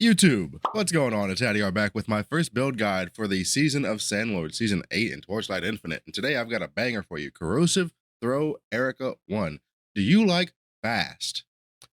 YouTube, what's going on? It's Addy back with my first build guide for the season of Sandlord, season 8 in Torchlight Infinite. And today I've got a banger for you. Corrosive Throw Erika 1. Do you like fast?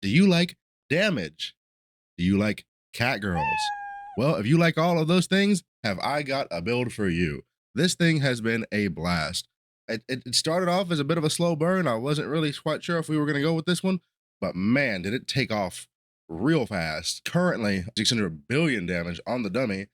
Do you like damage? Do you like cat girls? Well, if you like all of those things, have I got a build for you. This thing has been a blast. It started off as a bit of a slow burn. I wasn't really quite sure if we were going to go with this one, but man, did it take off real fast. Currently 600 billion damage on the dummy,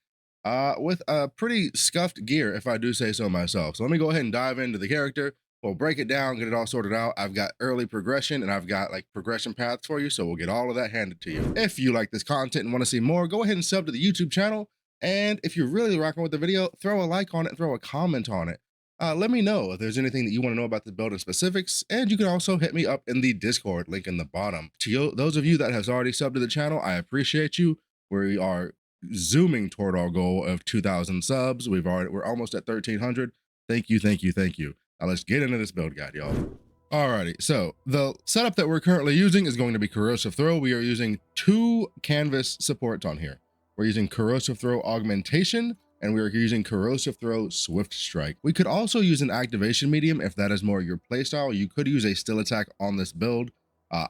with a pretty scuffed gear, if I do say so myself. So let me go ahead and dive into the character. We'll break it down, get it all sorted out. I've got early progression and I've got like progression paths for you, so we'll get all of that handed to you. If you like this content and want to see more, go ahead and sub to the YouTube channel. And if you're really rocking with the video, throw a like on it and throw a comment on it. Let me know if there's anything that you want to know about the build in specifics, and you can also hit me up in the Discord link in the bottom. To those of you that has already subbed to the channel, I appreciate you. We are zooming toward our goal of 2,000 subs. We're almost at 1,300. Thank you, thank you, thank you. Now let's get into this build guide, y'all. Alrighty, so the setup that we're currently using is going to be Corrosive Throw. We are using 2 canvas supports on here. We're using Corrosive Throw Augmentation, and we're using Corrosive Throw Swift Strike. We could also use an activation medium if that is more your playstyle. You could use a still attack on this build.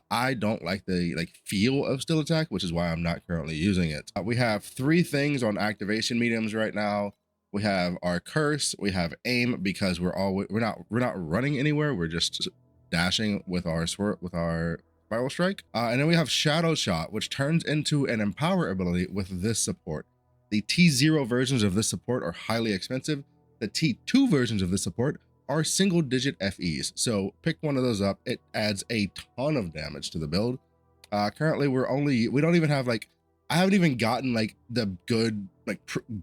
I don't like the feel of still attack, which is why I'm not currently using it. We have 3 things on activation mediums right now. We have our curse, we have aim, because we're not running anywhere. We're just dashing with our spiral strike. And then we have shadow shot, which turns into an empower ability with this support. The T0 versions of this support are highly expensive. The T2 versions of this support are single digit FEs. So pick one of those up. It adds a ton of damage to the build. Currently we don't even have I haven't even gotten the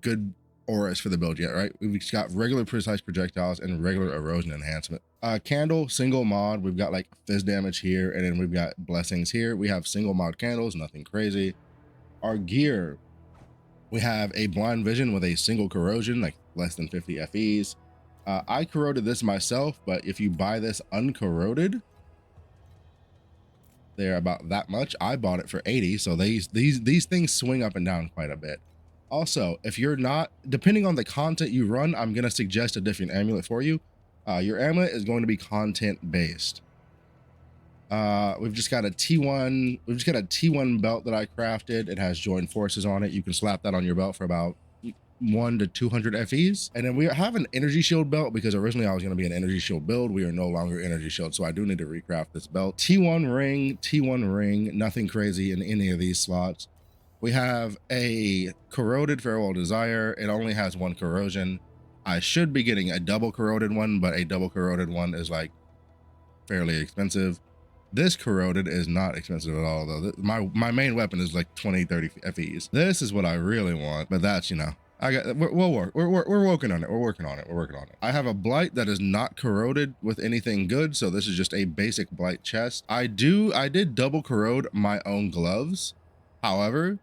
good auras for the build yet, right? We've got regular precise projectiles and regular erosion enhancement. Candle, single mod, we've got fizz damage here, and then we've got blessings here. We have single mod candles, nothing crazy. Our gear, we have a blind vision with a single corrosion, less than 50 FEs. I corroded this myself, but if you buy this uncorroded, they're about that much. I bought it for 80, so these things swing up and down quite a bit. Also, if you're not, depending on the content you run, I'm gonna suggest a different amulet for you. Your amulet is going to be content based. We've just got a T1 belt that I crafted. It has joined forces on it. You can slap that on your belt for about 1 to 200 FEs. And then we have an energy shield belt, because originally I was going to be an energy shield build. We are no longer energy shield, so I do need to recraft this belt. T1 ring, nothing crazy in any of these slots. We have a corroded farewell desire. It only has 1 corrosion. I should be getting a double corroded one, but a double corroded one is fairly expensive. This corroded is not expensive at all, though. My main weapon is 20, 30 FEs. This is what I really want, but that's, we're working on it. We're working on it. I have a blight that is not corroded with anything good, so this is just a basic blight chest. I did double corrode my own gloves. However,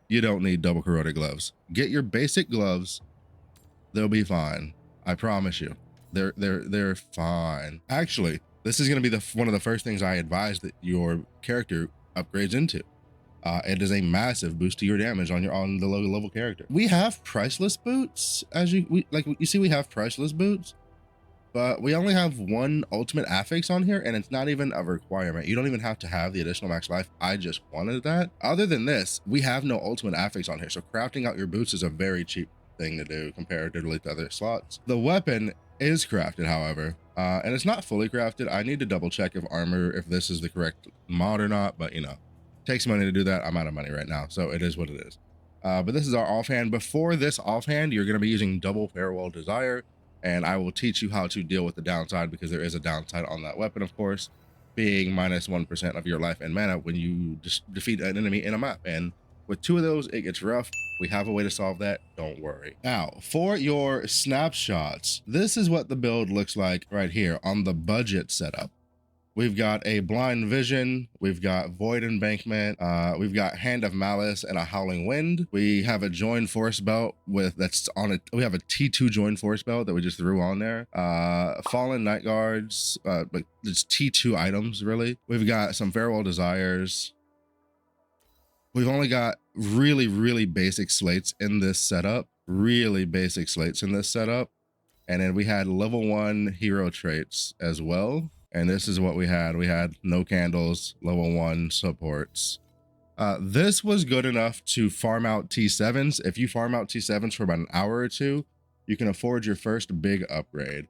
you don't need double corroded gloves. Get your basic gloves. They'll be fine. I promise you. They're fine. Actually, this is going to be one of the first things I advise that your character upgrades into. It is a massive boost to your damage on the low level character. We have priceless boots, as you see. We have priceless boots, but we only have 1 ultimate affix on here, and it's not even a requirement. You don't even have to have the additional max life. I just wanted that. Other than this, we have no ultimate affix on here, so crafting out your boots is a very cheap thing to do comparatively to other slots. The weapon is crafted, however, and it's not fully crafted. I need to double check if this is the correct mod or not, but takes money to do that. I'm out of money right now, so it is what it is. But this is our offhand. Before this offhand, you're going to be using double farewell desire, and I will teach you how to deal with the downside, because there is a downside on that weapon, of course, being minus 1% of your life and mana when you just defeat an enemy in a map. And with 2 of those, it gets rough. We have a way to solve that, don't worry. Now, for your snapshots, this is what the build looks like right here on the budget setup. We've got a blind vision, we've got void embankment, we've got hand of malice and a howling wind. We have a joined force belt we have a T2 joined force belt that we just threw on there. Fallen night guards, it's T2 items really. We've got some farewell desires. We've only got really, really basic slates in this setup, really basic slates in this setup. And then we had level 1 hero traits as well. And this is what we had. We had no candles, level 1 supports. This was good enough to farm out T7s. If you farm out T7s for about an hour or two, you can afford your first big upgrade.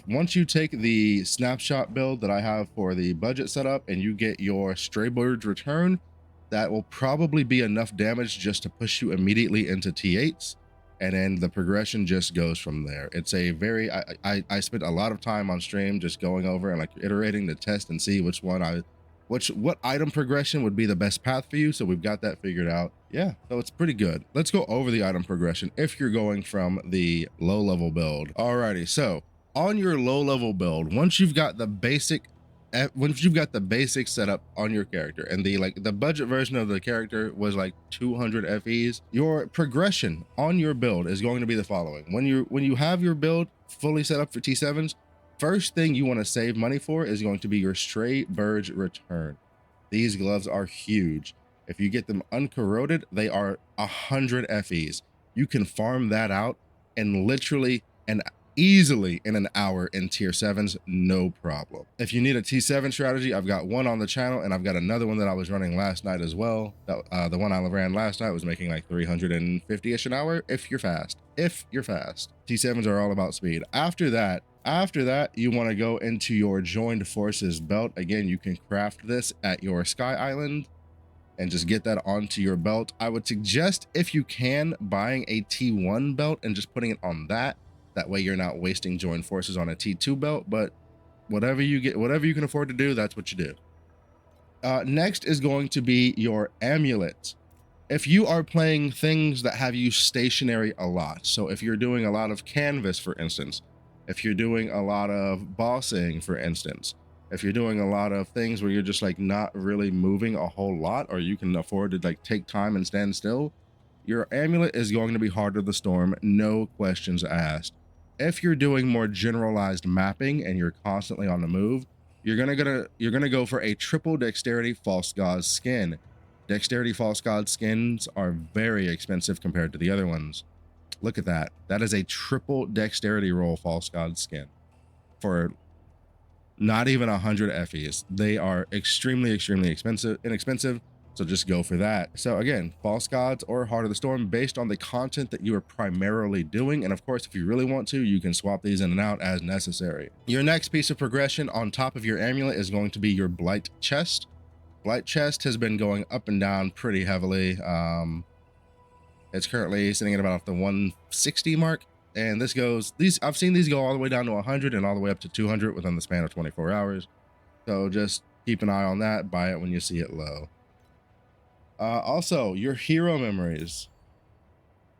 Once you take the snapshot build that I have for the budget setup and you get your Stray Birds return, that will probably be enough damage just to push you immediately into T8s. And then the progression just goes from there. It's a very, I spent a lot of time on stream just going over and like iterating to test and see what item progression would be the best path for you. So we've got that figured out. Yeah, so it's pretty good. Let's go over the item progression if you're going from the low level build. Alrighty, so on your low level build, once you've got the basic setup on your character, and the budget version of the character was like 200 FEs, your progression on your build is going to be the following. When you have your build fully set up for T7s, first thing you want to save money for is going to be your Stray Birds return. These gloves are huge. If you get them uncorroded, they are 100 FEs. You can farm that out and literally and easily in an hour in tier 7s, no problem. If you need a T7 strategy, I've got one on the channel, and I've got another one that I was running last night as well. The one I ran last night was making like 350-ish an hour if you're fast. T7s are all about speed. After that, you want to go into your Joined Forces belt. Again, you can craft this at your Sky Island and just get that onto your belt. I would suggest, if you can, buying a T1 belt and just putting it on that. That way you're not wasting Joined Forces on a T2 belt, but whatever you can afford to do, that's what you do. Next is going to be your amulet. If you are playing things that have you stationary a lot, so if you're doing a lot of canvas, for instance, if you're doing a lot of bossing, for instance, if you're doing a lot of things where you're just like not really moving a whole lot, or you can afford to like take time and stand still, your amulet is going to be Heart of the Storm, no questions asked. If you're doing more generalized mapping and you're constantly on the move, you're gonna go for a triple dexterity false god skin. Dexterity false god skins are very expensive compared to the other ones. Look at that. That is a triple dexterity roll false god skin for not even 100 FEs. They are extremely inexpensive. So just go for that. So again, False Gods or Heart of the Storm based on the content that you are primarily doing. And of course, if you really want to, you can swap these in and out as necessary. Your next piece of progression on top of your amulet is going to be your Blight chest. Blight chest has been going up and down pretty heavily. It's currently sitting at about the 160 mark. And I've seen these go all the way down to 100 and all the way up to 200 within the span of 24 hours. So just keep an eye on that. Buy it when you see it low. Also, your hero memories.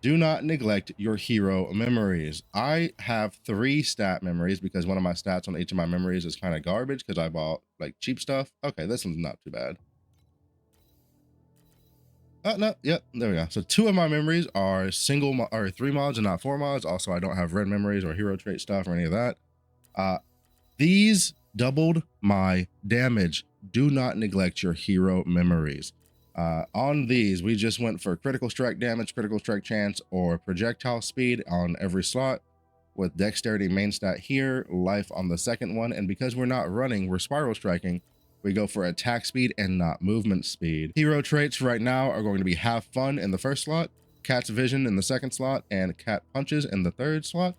Do not neglect your hero memories. I have 3 stat memories because one of my stats on each of my memories is kind of garbage because I bought like cheap stuff. Okay, this one's not too bad. No, yep, there we go. So 2 of my memories are 3 mods and not 4 mods. Also, I don't have red memories or hero trait stuff or any of that. These doubled my damage. Do not neglect your hero memories. On these, we just went for critical strike damage, critical strike chance, or projectile speed on every slot, with dexterity main stat here, life on the second one, and because we're not running, we're spiral striking, we go for attack speed and not movement speed. Hero traits right now are going to be Have Fun in the first slot, Cat's Vision in the second slot, and Cat Punches in the third slot.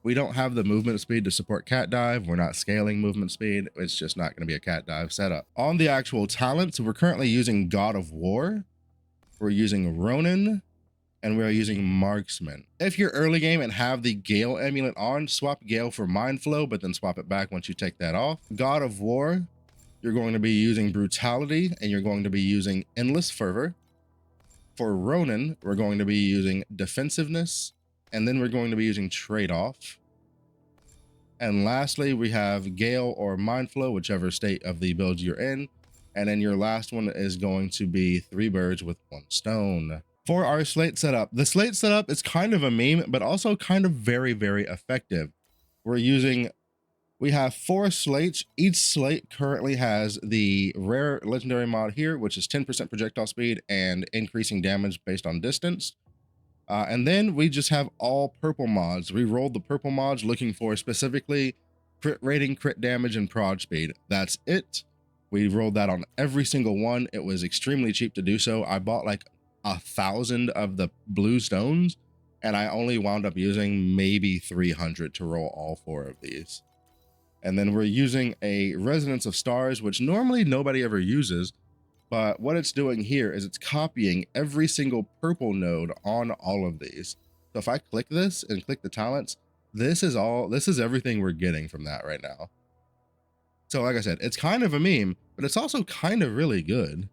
We don't have the movement speed to support Cat Dive. We're not scaling movement speed. It's just not going to be a Cat Dive setup. On the actual talents, we're currently using God of War, we're using Ronin, and we're using Marksman. If you're early game and have the Gale amulet on, swap Gale for Mind Flow, but then swap it back once you take that off. God of War, you're going to be using Brutality, and you're going to be using Endless Fervor. For Ronin, we're going to be using Defensiveness, and then we're going to be using Trade-Off. And lastly, we have Gale or Mind Flow, whichever state of the build you're in. And then your last one is going to be 3 birds with 1 stone. For our slate setup, the slate setup is kind of a meme, but also kind of very, very effective. We're using We have 4 slates. Each slate currently has the rare legendary mod here, which is 10% projectile speed and increasing damage based on distance. And then we just have all purple mods. We rolled the purple mods looking for specifically crit rating, crit damage, and prod speed. That's it. We rolled that on every single one. It was extremely cheap to do so. I bought like 1,000 of the blue stones, and I only wound up using maybe 300 to roll all 4 of these. And then we're using a Resonance of Stars, which normally nobody ever uses. But what it's doing here is it's copying every single purple node on all of these. So if I click this and click the talents, this is everything we're getting from that right now. So like I said, it's kind of a meme, but it's also kind of really good.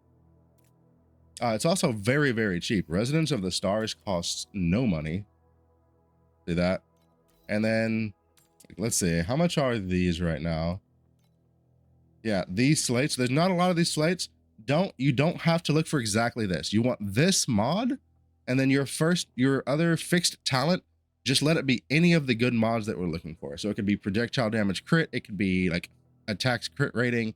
It's also very, very cheap. Resonance of the Stars costs no money. See that? And then let's see, how much are these right now? Yeah, these slates, there's not a lot of these slates. You don't have to look for exactly this. You want this mod, and then your other fixed talent, just let it be any of the good mods that we're looking for. So it could be projectile damage crit, it could be like attacks crit rating.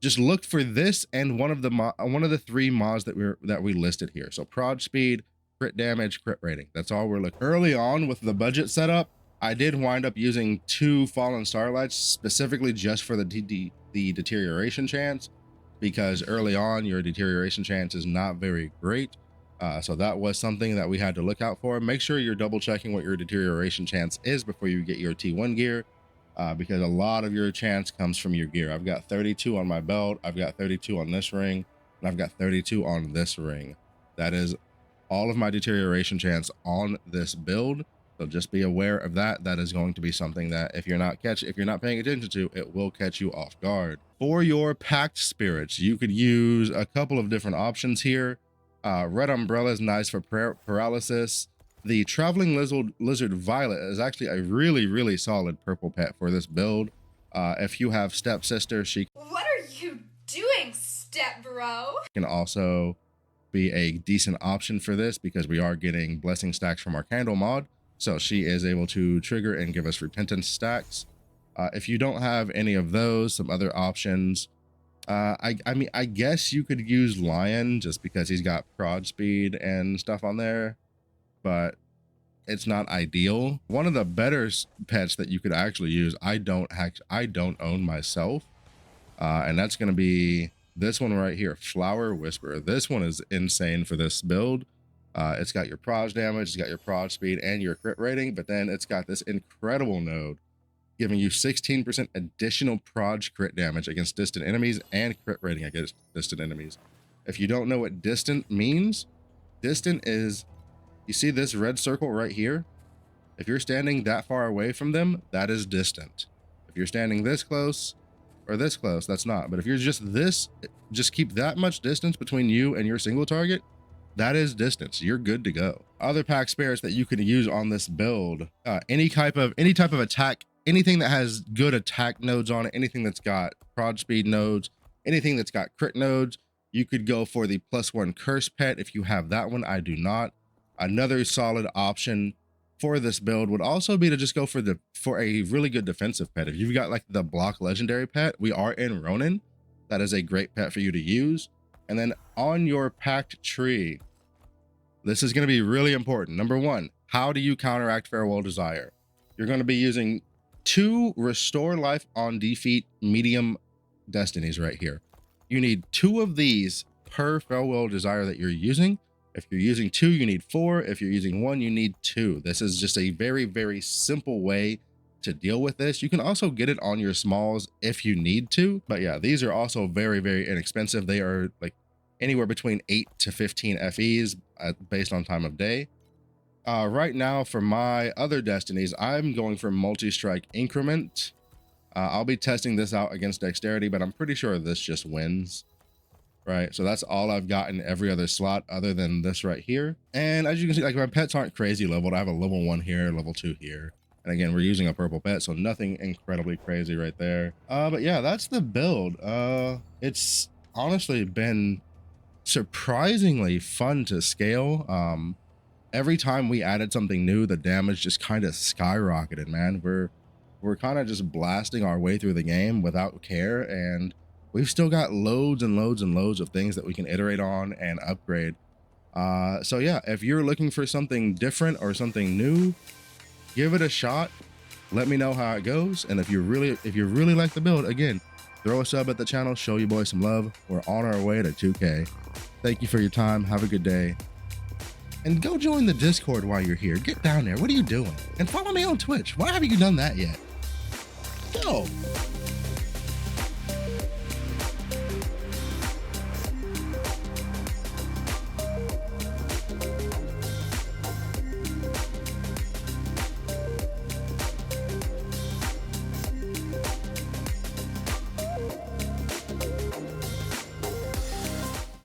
Just look for this and one of the 3 mods that we listed here. So prod speed, crit damage, crit rating. That's all we're looking. Early on with the budget setup, I did wind up using 2 Fallen Starlights specifically just for the deterioration chance, because early on your deterioration chance is not very great. So that was something that we had to look out for. Make sure you're double checking what your deterioration chance is before you get your T1 gear, because a lot of your chance comes from your gear. I've got 32 on my belt, I've got 32 on this ring, and I've got 32 on this ring. That is all of my deterioration chance on this build. So just be aware of that. That is going to be something that if you're not paying attention to, it will catch you off guard. For your packed spirits, you could use a couple of different options here. Red Umbrella is nice for paralysis. The Traveling Lizard Violet is actually a really, really solid purple pet for this build. If you have Stepsister, she What are you doing, step bro? Can also be a decent option for this because we are getting blessing stacks from our candle mod. So she is able to trigger and give us repentance stacks. If you don't have any of those, some other options. I mean, I guess you could use Lion just because he's got prod speed and stuff on there, but it's not ideal. One of the better pets that you could actually use, I don't own myself, and that's going to be this one right here, Flower Whisperer. This one is insane for this build. It's got your prod damage, it's got your prod speed and your crit rating, but then it's got this incredible node giving you 16% additional prod crit damage against distant enemies and crit rating against distant enemies. If you don't know what distant means, distant is, you see this red circle right here? If you're standing that far away from them, that is distant. If you're standing this close or this close, that's not. But if you're just keep that much distance between you and your single target, that is distance. You're good to go. Other pack spirits that you can use on this build, any type of attack, anything that has good attack nodes on it, anything that's got prod speed nodes, anything that's got crit nodes, you could go for the +1 curse pet if you have that one. I do not. Another solid option for this build would also be to just go for a really good defensive pet. If you've got like the block legendary pet, we are in Ronin. That is a great pet for you to use. And then on your packed tree, this is going to be really important. Number 1, how do you counteract Farewell Desire? You're going to be using 2 Restore Life on Defeat medium destinies right here. You need 2 of these per Farewell Desire that you're using. If you're using 2, you need 4. If you're using 1, you need 2. This is just a very, very simple way to deal with this. You can also get it on your smalls if you need to, but yeah, these are also very, very inexpensive. They are like anywhere between 8 to 15 FEs based on time of day. Right now for my other destinies, I'm going for multi-strike increment. I'll be testing this out against dexterity, but I'm pretty sure this just wins. Right, so that's all I've got in every other slot other than this right here. And as you can see, like my pets aren't crazy leveled. I have a level 1 here, level 2 here. And again, we're using a purple pet, so nothing incredibly crazy right there. But yeah, that's the build. It's honestly been surprisingly fun to scale. Every time we added something new, the damage just kind of skyrocketed, man. We're we're kind of just blasting our way through the game without care, and we've still got loads and loads and loads of things that we can iterate on and upgrade. So yeah, if you're looking for something different or something new, give it a shot. Let me know how it goes, and if you really like the build, again, throw a sub at the channel, show you boys some love. We're on our way to 2K. Thank you for your time. Have a good day. And go join the Discord while you're here. Get down there. What are you doing? And follow me on Twitch. Why haven't you done that yet? Go.